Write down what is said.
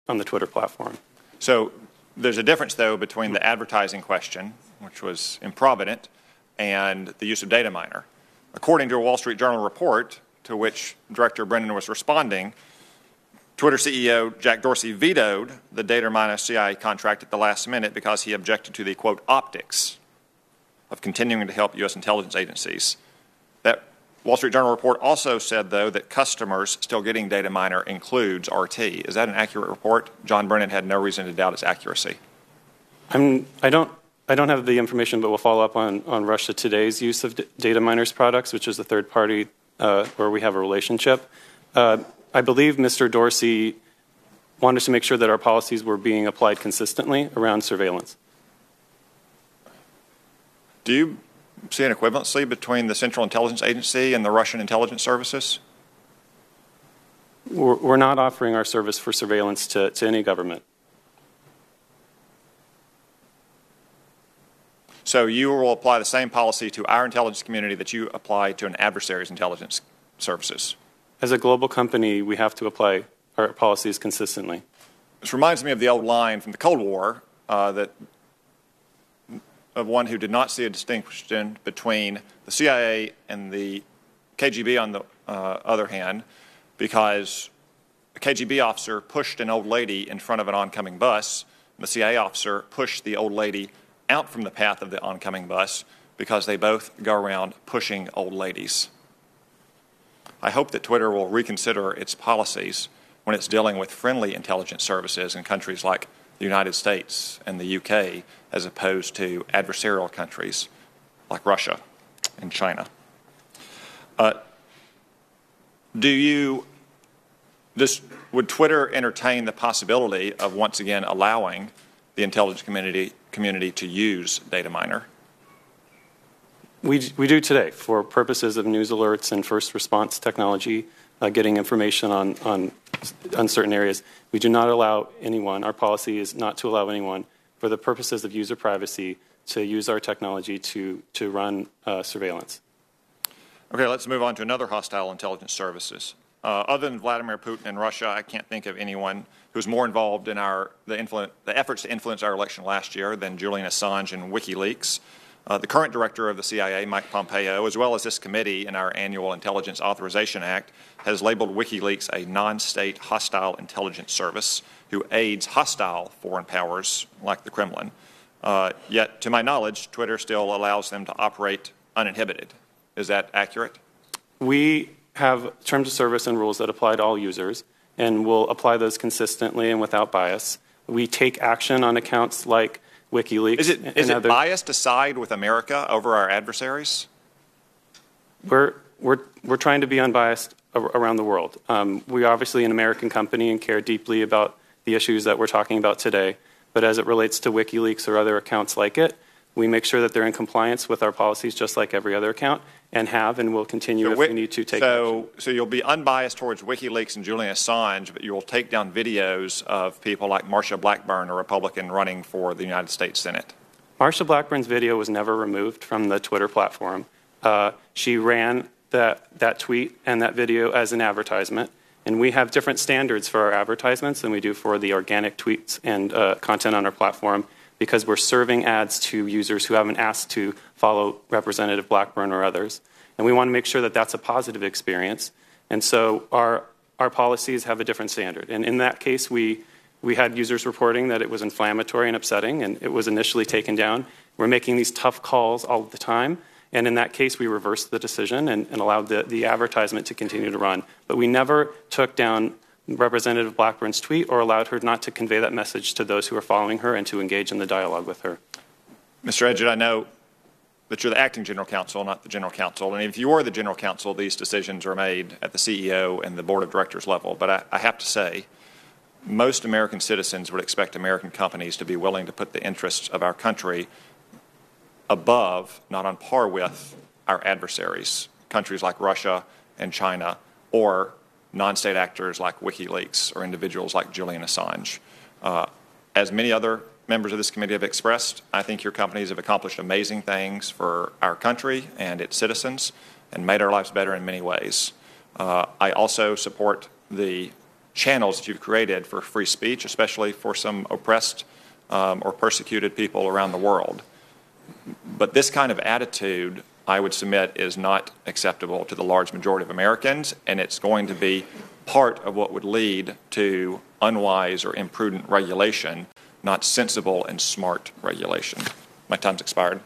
on the Twitter platform. So there's a difference, though, between the advertising question, which was improvident, and the use of data miner. According to a Wall Street Journal report to which Director Brennan was responding, Twitter CEO Jack Dorsey vetoed the data miner CIA contract at the last minute because he objected to the, quote, optics of continuing to help U.S. intelligence agencies. That Wall Street Journal report also said, though, that customers still getting data miner includes RT. Is that an accurate report? John Brennan had no reason to doubt its accuracy. I don't have the information, but we'll follow up on Russia Today's use of data miners products, which is a third party where we have a relationship. I believe Mr. Dorsey wanted to make sure that our policies were being applied consistently around surveillance. Do you see an equivalency between the Central Intelligence Agency and the Russian intelligence services? We're not offering our service for surveillance to any government. So you will apply the same policy to our intelligence community that you apply to an adversary's intelligence services? As a global company, we have to apply our policies consistently. This reminds me of the old line from the Cold War of one who did not see a distinction between the CIA and the KGB on the other hand, because a KGB officer pushed an old lady in front of an oncoming bus, and the CIA officer pushed the old lady out from the path of the oncoming bus because they both go around pushing old ladies. I hope that Twitter will reconsider its policies when it's dealing with friendly intelligence services in countries like the United States and the UK, as opposed to adversarial countries like Russia and China. Would Twitter entertain the possibility of once again allowing the intelligence community to use data miner? We do today for purposes of news alerts and first response technology, getting information on certain areas. We do not allow anyone, our policy is not to allow anyone, for the purposes of user privacy, to use our technology to run surveillance. Okay, let's move on to another hostile intelligence services. Other than Vladimir Putin and Russia, I can't think of anyone who's more involved in the efforts to influence our election last year than Julian Assange and WikiLeaks. The current director of the CIA, Mike Pompeo, as well as this committee in our annual Intelligence Authorization Act, has labeled WikiLeaks a non-state hostile intelligence service who aids hostile foreign powers like the Kremlin. Yet, to my knowledge, Twitter still allows them to operate uninhibited. Is that accurate? We have terms of service and rules that apply to all users, and we'll apply those consistently and without bias. We take action on accounts like WikiLeaks. Is it biased to side with America over our adversaries? We're trying to be unbiased around the world. We're obviously an American company and care deeply about the issues that we're talking about today. But as it relates to WikiLeaks or other accounts like it, we make sure that they're in compliance with our policies just like every other account, and will continue if we need to take action. So you'll be unbiased towards WikiLeaks and Julian Assange, but you will take down videos of people like Marsha Blackburn, a Republican running for the United States Senate. Marsha Blackburn's video was never removed from the Twitter platform. She ran that tweet and that video as an advertisement, and we have different standards for our advertisements than we do for the organic tweets and content on our platform, because we're serving ads to users who haven't asked to follow Representative Blackburn or others. And we want to make sure that that's a positive experience. And so our policies have a different standard. And in that case, we had users reporting that it was inflammatory and upsetting, and it was initially taken down. We're making these tough calls all the time. And in that case, we reversed the decision and allowed the advertisement to continue to run. But we never took down Representative Blackburn's tweet or allowed her not to convey that message to those who are following her and to engage in the dialogue with her. Mr. Edgett, I know that you're the acting general counsel, not the general counsel. And if you were the general counsel, these decisions are made at the CEO and the board of directors level. But I have to say, most American citizens would expect American companies to be willing to put the interests of our country above, not on par with, our adversaries, countries like Russia and China, or non-state actors like WikiLeaks or individuals like Julian Assange. As many other members of this committee have expressed, I think your companies have accomplished amazing things for our country and its citizens and made our lives better in many ways. I also support the channels that you've created for free speech, especially for some oppressed or persecuted people around the world. But this kind of attitude, I would submit, is not acceptable to the large majority of Americans, and it's going to be part of what would lead to unwise or imprudent regulation, not sensible and smart regulation. My time's expired.